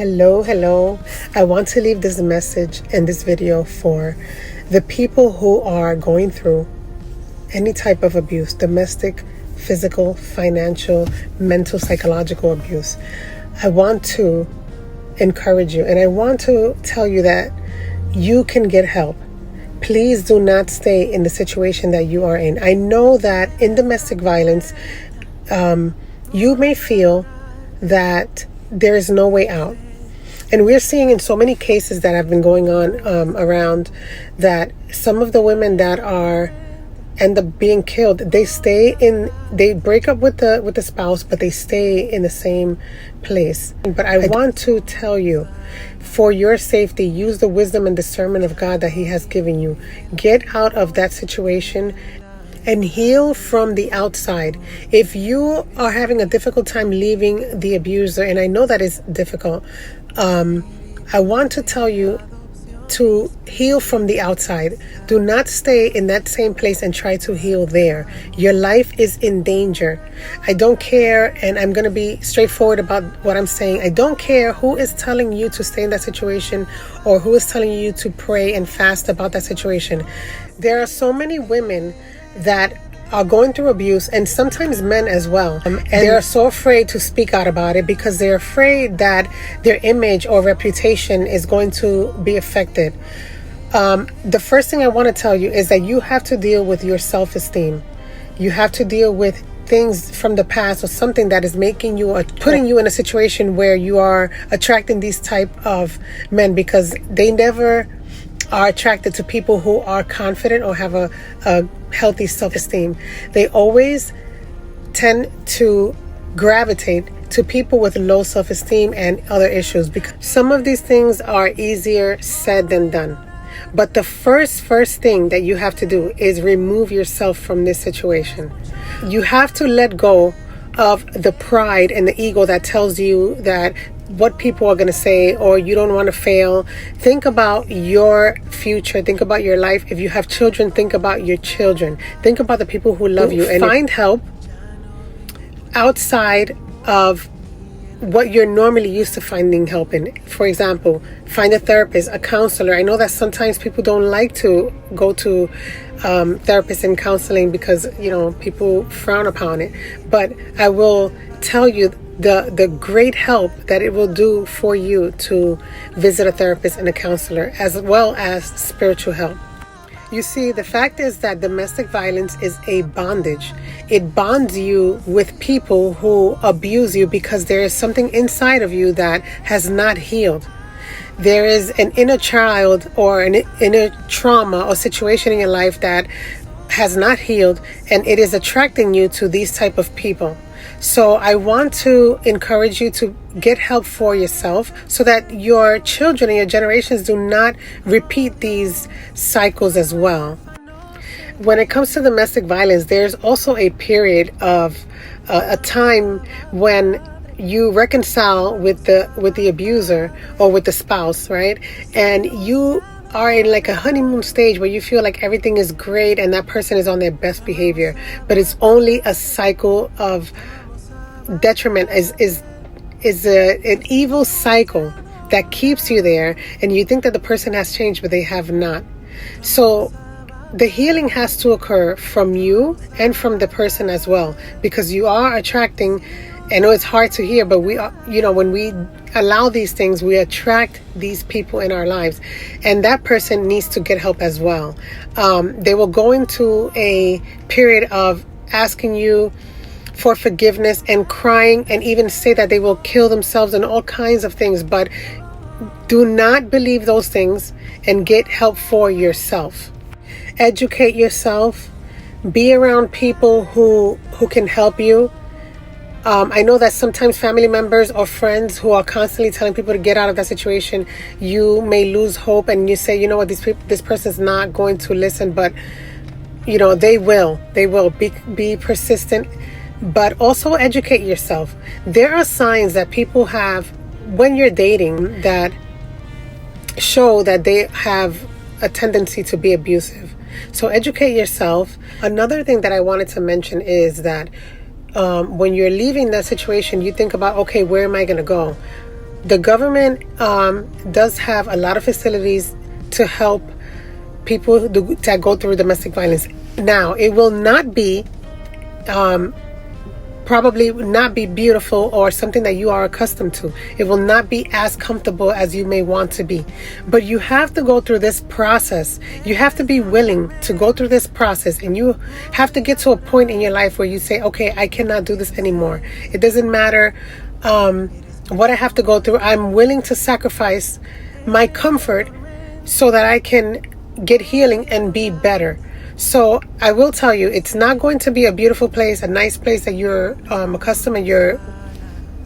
Hello. I want to leave this message in this video for the people who are going through any type of abuse, domestic, physical, financial, mental, psychological abuse. I want to encourage you and I want to tell you that you can get help. Please do not stay in the situation that you are in. I know that in domestic violence, you may feel that there is no way out. And we're seeing in so many cases that have been going on around that some of the women that end up being killed, they break up with the spouse, but they stay in the same place. But I want to tell you, for your safety, use the wisdom and discernment of God that He has given you. Get out of that situation and heal from the outside. If you are having a difficult time leaving the abuser, and I know that is difficult, I want to tell you to heal from the outside. Do not stay in that same place and try to heal there. Your life is in danger. I don't care, and I'm going to be straightforward about what I'm saying. I don't care who is telling you to stay in that situation or who is telling you to pray and fast about that situation. There are so many women that are going through abuse, and sometimes men as well, and they're so afraid to speak out about it because they're afraid that their image or reputation is going to be affected. The first thing I want to tell you is that you have to deal with your self-esteem. You have to deal with things from the past or something that is making you or putting you in a situation where you are attracting these type of men, because they never are attracted to people who are confident or have a healthy self-esteem. They always tend to gravitate to people with low self-esteem and other issues, because some of these things are easier said than done. But the first thing that you have to do is remove yourself from this situation. You have to let go of the pride and the ego that tells you that what people are going to say, or you don't want to fail. Think about your future. Think about your life. If you have children, think about your children. Think about the people who love you, and find help outside of what you're normally used to finding help in. For example, find a therapist, a counselor. I know that sometimes people don't like to go to therapists and counseling because, people frown upon it. But I will tell you the great help that it will do for you to visit a therapist and a counselor, as well as spiritual help. You see, the fact is that domestic violence is a bondage. It bonds you with people who abuse you because there is something inside of you that has not healed. There is an inner child or an inner trauma or situation in your life that has not healed, and it is attracting you to these type of people. So I want to encourage you to get help for yourself so that your children and your generations do not repeat these cycles as well. When it comes to domestic violence, there's also a period of a time when you reconcile with the abuser or with the spouse, right? And you are in like a honeymoon stage where you feel like everything is great and that person is on their best behavior, but it's only a cycle of detriment, is an evil cycle that keeps you there, and you think that the person has changed, but they have not. So the healing has to occur from you and from the person as well, because you are attracting. I know it's hard to hear, but we are, when we allow these things, we attract these people in our lives, and that person needs to get help as well. They will go into a period of asking you for forgiveness and crying, and even say that they will kill themselves and all kinds of things. But do not believe those things, and get help for yourself. Educate yourself. Be around people who can help you. I know that sometimes family members or friends who are constantly telling people to get out of that situation, you may lose hope and you say, you know what, this person's not going to listen, but they will be persistent. But also educate yourself. There are signs that people have when you're dating that show that they have a tendency to be abusive. So educate yourself. Another thing that I wanted to mention is that when you're leaving that situation, you think about, okay, where am I going to go? The government does have a lot of facilities to help people that go through domestic violence. Now, it will not be probably not be beautiful or something that you are accustomed to. It will not be as comfortable as you may want to be. But you have to go through this process. You have to be willing to go through this process, and you have to get to a point in your life where you say, okay, I cannot do this anymore. It doesn't matter what I have to go through. I'm willing to sacrifice my comfort so that I can get healing and be better. So I will tell you, it's not going to be a beautiful place, a nice place that you're accustomed and you're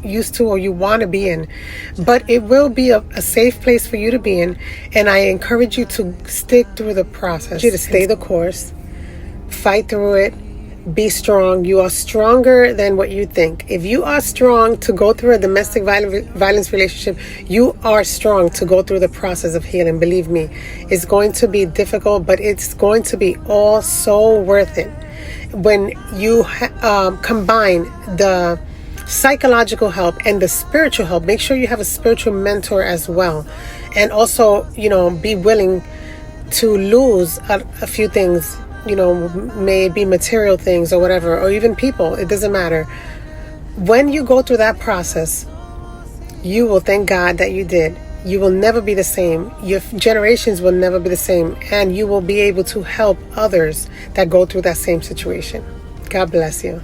used to or you want to be in, but it will be a safe place for you to be in. And I encourage you to stick through the process, you to stay the course, fight through it, be strong. You are stronger than what you think. If you are strong to go through a domestic violence relationship, you are strong to go through the process of healing. Believe me, it's going to be difficult, but it's going to be all so worth it. When you combine the psychological help and the spiritual help, make sure you have a spiritual mentor as well. And also, be willing to lose a few things, may it be material things or whatever, or even people. It doesn't matter. When you go through that process, you will thank God that you did. You will never be the same. Your generations will never be the same. And you will be able to help others that go through that same situation. God bless you.